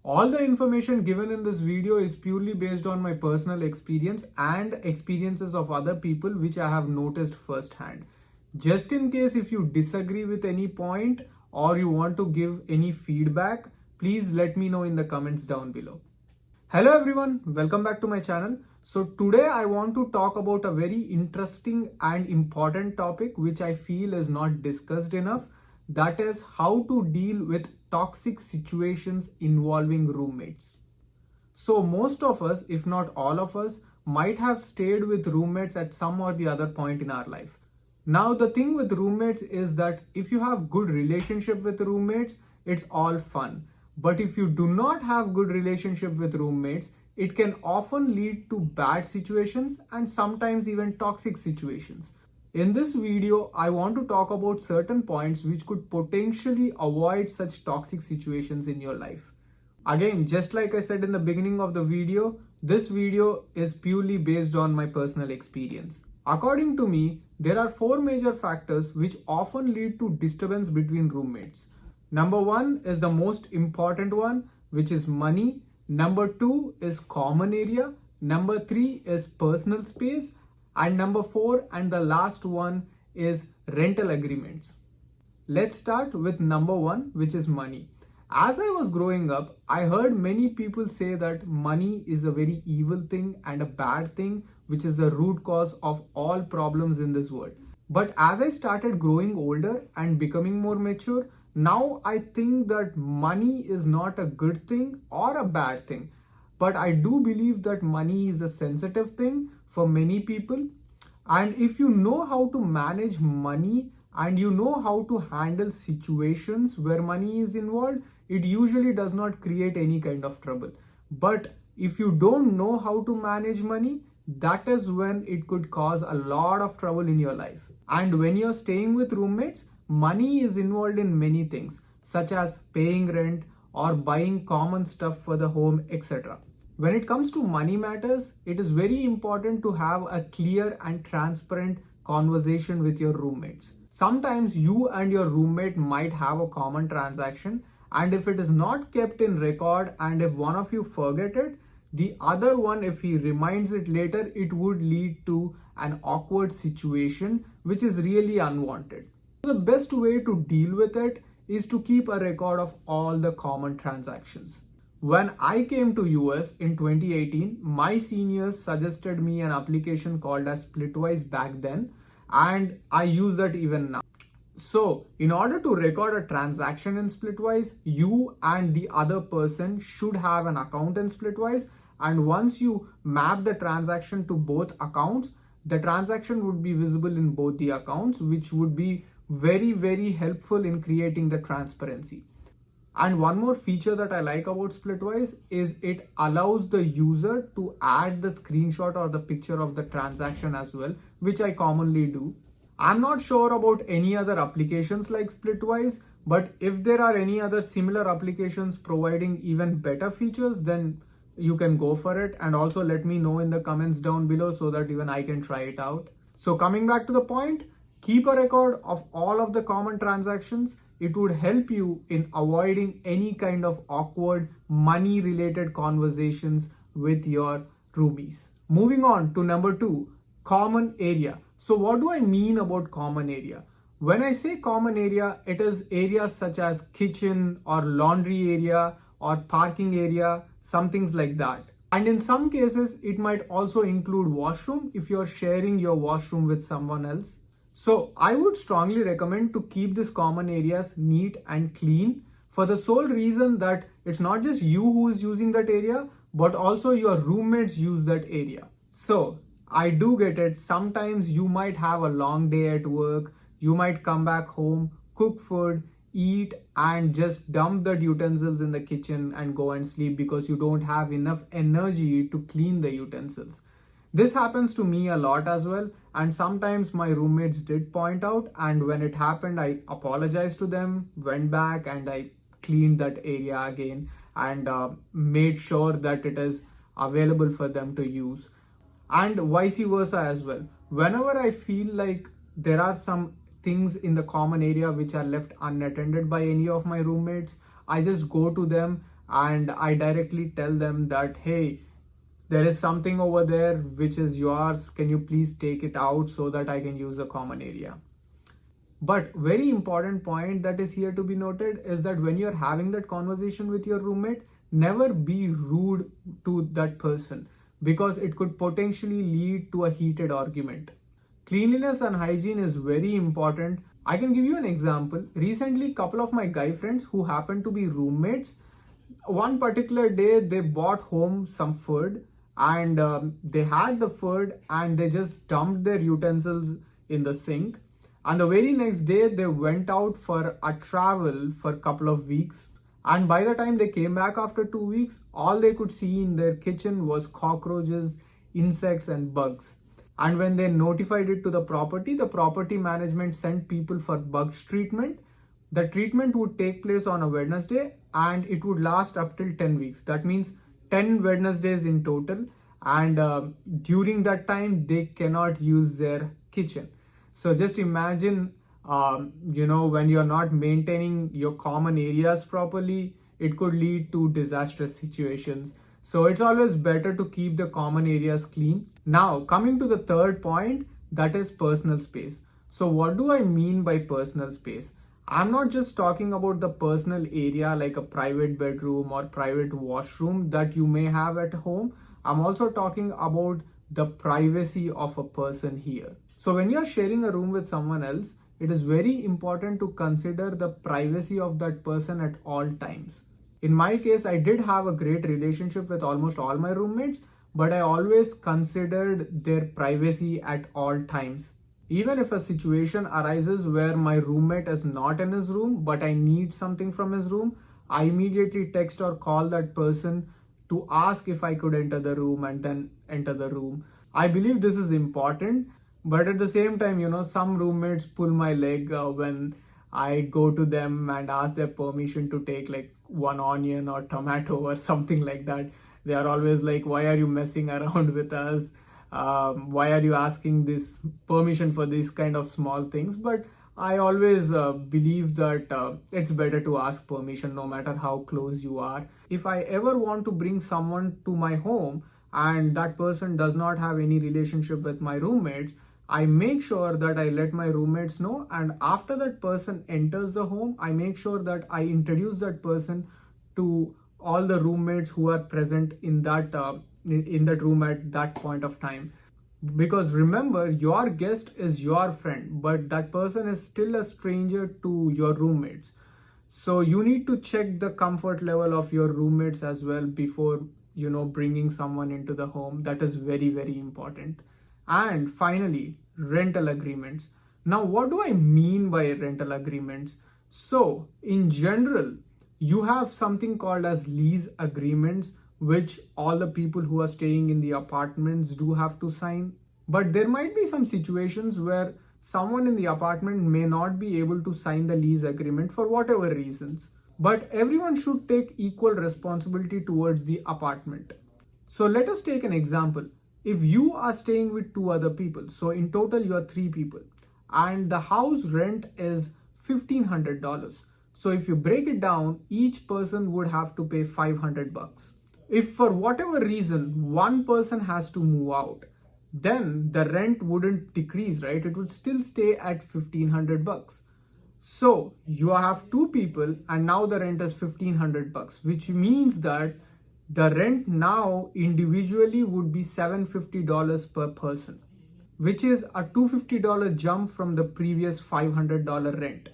All the information given in this video is purely based on my personal experience and experiences of other people which I have noticed firsthand. Just in case if you disagree with any point or you want to give any feedback, please let me know in the comments down below. Hello everyone, welcome back to my channel. So today I want to talk about a very interesting and important topic which I feel is not discussed enough. That is how to deal with toxic situations involving roommates. So most of us, if not all of us, might have stayed with roommates at some or the other point in our life. Now the thing with roommates is that if you have good relationship with roommates, it's all fun. But if you do not have good relationship with roommates, it can often lead to bad situations and sometimes even toxic situations. In this video, I want to talk about certain points which could potentially avoid such toxic situations in your life. Again, just like I said in the beginning of the video, this video is purely based on my personal experience. According to me, there are four major factors which often lead to disturbance between roommates. Number one is the most important one, which is money. Number two is common area. Number three is personal space. And number four and the last one is rental agreements. Let's start with number one, which is money. As I was growing up, I heard many people say that money is a very evil thing and a bad thing, which is the root cause of all problems in this world. But as I started growing older and becoming more mature, now I think that money is not a good thing or a bad thing. But I do believe that money is a sensitive thing for many people. And if you know how to manage money and you know how to handle situations where money is involved, it usually does not create any kind of trouble. But if you don't know how to manage money, that is when it could cause a lot of trouble in your life. And when you're staying with roommates, money is involved in many things, such as paying rent or buying common stuff for the home, etc. When it comes to money matters, it is very important to have a clear and transparent conversation with your roommates. Sometimes you and your roommate might have a common transaction, and if it is not kept in record and if one of you forget it, the other one, if he reminds it later, it would lead to an awkward situation which is really unwanted. The best way to deal with it is to keep a record of all the common transactions. When I came to US in 2018, my seniors suggested me an application called as Splitwise back then, and I use that even now. So in order to record a transaction in Splitwise, you and the other person should have an account in Splitwise, and once you map the transaction to both accounts, the transaction would be visible in both the accounts, which would be very helpful in creating the transparency. And one more feature that I like about Splitwise is it allows the user to add the screenshot or the picture of the transaction as well, which I commonly do. I'm not sure about any other applications like Splitwise, but if there are any other similar applications providing even better features, then you can go for it, and also let me know in the comments down below so that even I can try it out. So coming back to the point, keep a record of all of the common transactions. It would help you in avoiding any kind of awkward money related conversations with your roomies. Moving on to number two, common area. So what do I mean about common area? When I say common area, it is areas such as kitchen or laundry area or parking area, some things like that. And in some cases, it might also include washroom if you're sharing your washroom with someone else. So I would strongly recommend to keep these common areas neat and clean for the sole reason that it's not just you who is using that area, but also your roommates use that area. So I do get it. Sometimes you might have a long day at work. You might come back home, cook food, eat, and just dump the utensils in the kitchen and go and sleep because you don't have enough energy to clean the utensils. This happens to me a lot as well, and sometimes my roommates did point out, and when it happened, I apologized to them, went back and I cleaned that area again and made sure that it is available for them to use. And vice versa as well. Whenever I feel like there are some things in the common area which are left unattended by any of my roommates, I just go to them and I directly tell them that, hey, there is something over there which is yours. Can you please take it out so that I can use the common area? But very important point that is here to be noted is that when you're having that conversation with your roommate, never be rude to that person, because it could potentially lead to a heated argument. Cleanliness and hygiene is very important. I can give you an example. Recently, couple of my guy friends who happen to be roommates, one particular day they bought home some food, and they had the food and they just dumped their utensils in the sink, and the very next day they went out for a travel for a couple of weeks, and by the time they came back after 2 weeks, all they could see in their kitchen was cockroaches, insects and bugs. And when they notified it to the property management sent people for bugs treatment. The treatment would take place on a Wednesday and it would last up till 10 weeks. That means 10 Wednesdays in total. And during that time, they cannot use their kitchen. So just imagine, when you're not maintaining your common areas properly, it could lead to disastrous situations. So it's always better to keep the common areas clean. Now, coming to the third point, that is personal space. So what do I mean by personal space? I'm not just talking about the personal area like a private bedroom or private washroom that you may have at home. I'm also talking about the privacy of a person here. So when you're sharing a room with someone else, it is very important to consider the privacy of that person at all times. In my case, I did have a great relationship with almost all my roommates, but I always considered their privacy at all times. Even if a situation arises where my roommate is not in his room, but I need something from his room, I immediately text or call that person to ask if I could enter the room and then enter the room. I believe this is important, but at the same time, some roommates pull my leg when I go to them and ask their permission to take like one onion or tomato or something like that. They are always like, why are you messing around with us? Why are you asking this permission for these kind of small things? But I always believe that it's better to ask permission no matter how close you are. If I ever want to bring someone to my home and that person does not have any relationship with my roommates, I make sure that I let my roommates know, and after that person enters the home, I make sure that I introduce that person to all the roommates who are present in that room at that point of time. Because remember, your guest is your friend, but that person is still a stranger to your roommates. So you need to check the comfort level of your roommates as well before bringing someone into the home. That is very, very important. And finally, rental agreements. Now, what do I mean by rental agreements? So in general, you have something called as lease agreements, which all the people who are staying in the apartments do have to sign. But there might be some situations where someone in the apartment may not be able to sign the lease agreement for whatever reasons. But everyone should take equal responsibility towards the apartment. So let us take an example. If you are staying with two other people, so in total you are three people, and the house rent is $1,500. So if you break it down, each person would have to pay $500. If for whatever reason one person has to move out, then the rent wouldn't decrease, right? It would still stay at $1,500. So you have two people and now the rent is $1,500, which means that the rent now individually would be $750 per person, which is a $250 jump from the previous $500 rent.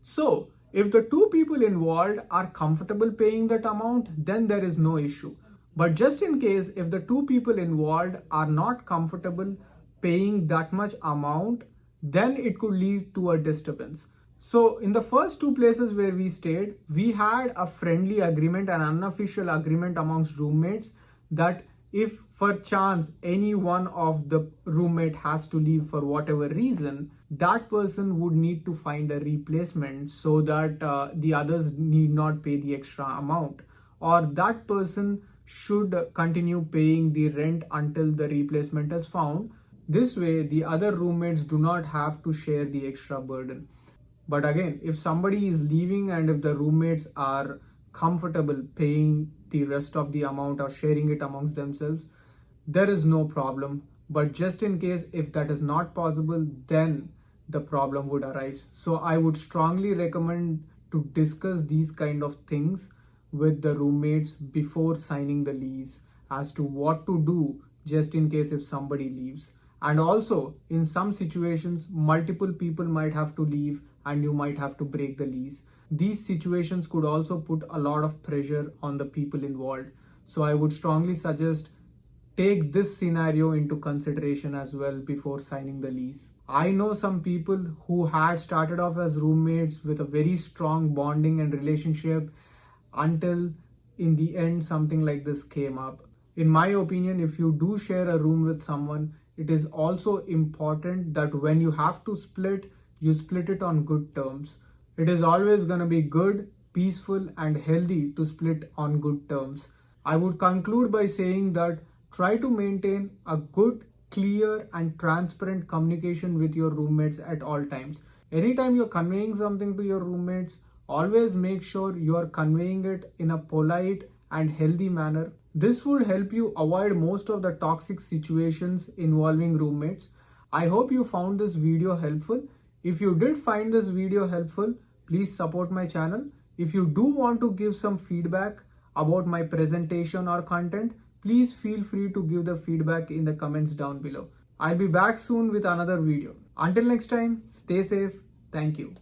So if the two people involved are comfortable paying that amount, then there is no issue. But just in case, if the two people involved are not comfortable paying that much amount, then it could lead to a disturbance. So in the first two places where we stayed, we had a friendly agreement, an unofficial agreement amongst roommates, that if for chance any one of the roommate has to leave for whatever reason, that person would need to find a replacement so that the others need not pay the extra amount, or that person should continue paying the rent until the replacement is found. This way, the other roommates do not have to share the extra burden. But again, if somebody is leaving and if the roommates are comfortable paying the rest of the amount or sharing it amongst themselves, there is no problem. But just in case if that is not possible, then the problem would arise. So I would strongly recommend to discuss these kind of things with the roommates before signing the lease as to what to do just in case if somebody leaves. And also, in some situations, multiple people might have to leave and you might have to break the lease. These situations could also put a lot of pressure on the people involved. So I would strongly suggest take this scenario into consideration as well before signing the lease. I know some people who had started off as roommates with a very strong bonding and relationship until in the end something like this came up. In my opinion, if you do share a room with someone, it is also important that when you have to split, you split it on good terms. It is always going to be good, peaceful, and healthy to split on good terms. I would conclude by saying that try to maintain a good, clear, and transparent communication with your roommates at all times. Anytime you're conveying something to your roommates, always make sure you are conveying it in a polite and healthy manner. This would help you avoid most of the toxic situations involving roommates. I hope you found this video helpful. If you did find this video helpful, please support my channel. If you do want to give some feedback about my presentation or content, please feel free to give the feedback in the comments down below. I'll be back soon with another video. Until next time, stay safe. Thank you.